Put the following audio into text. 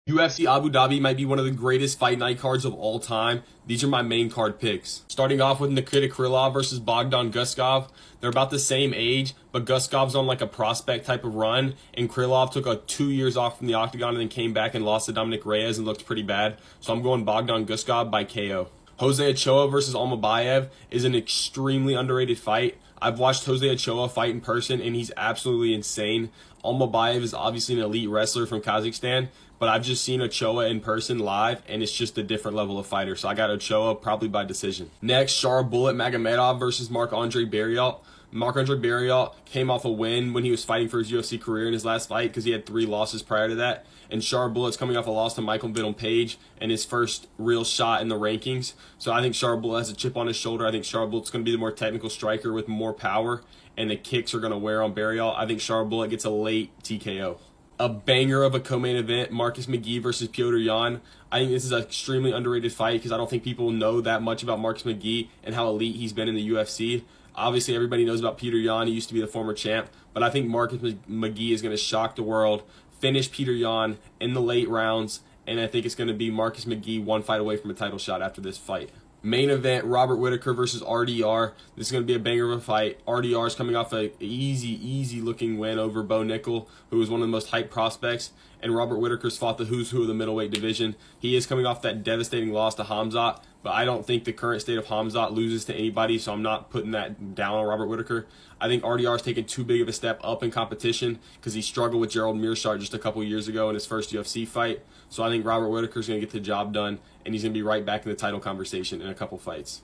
UFC Abu Dhabi might be one of the greatest fight night cards of all time. These are my main card picks. Starting off with Nikita Krylov versus Bogdan Guskov. They're about the same age, but Guskov's on like a prospect type of run, and Krylov took 2 years off from the octagon and then came back and lost to Dominic Reyes and looked pretty bad. So I'm going Bogdan Guskov by KO. Jose Ochoa versus Almabayev is an extremely underrated fight. I've watched Jose Ochoa fight in person, and he's absolutely insane. Almabayev is obviously an elite wrestler from Kazakhstan, but I've just seen Ochoa in person live, and it's just a different level of fighter. So I got Ochoa probably by decision. Next, Shar Bullet Magomedov versus Marc-Andre Barriault. Marc-Andre Barriault came off a win when he was fighting for his UFC career in his last fight because he had 3 losses prior to that. And Shar Bullet's coming off a loss to Michael Biddle Page and his first real shot in the rankings. So I think Shar Bullet has a chip on his shoulder. I think Shar Bullet's going to be the more technical striker with more power, and the kicks are going to wear on Barriault. I think Shar Bullet gets a late TKO. A banger of a co-main event, Marcus McGee versus Petr Yan. I think this is an extremely underrated fight because I don't think people know that much about Marcus McGee and how elite he's been in the UFC. Obviously, everybody knows about Petr Yan. He used to be the former champ. But I think Marcus McGee is going to shock the world, finish Petr Yan in the late rounds, and I think it's going to be Marcus McGee 1 fight away from a title shot after this fight. Main event, Robert Whitaker versus RDR. This is going to be a banger of a fight. RDR is coming off an easy looking win over Bo Nickel, who was one of the most hyped prospects. And Robert Whitaker's fought the who's who of the middleweight division. He is coming off that devastating loss to Hamzat, but I don't think the current state of Hamzat loses to anybody, so I'm not putting that down on Robert Whitaker. I think RDR has taken too big of a step up in competition because he struggled with Gerald Meerschaert just a couple years ago in his first UFC fight. So I think Robert Whitaker's going to get the job done, and he's going to be right back in the title conversation in a couple fights.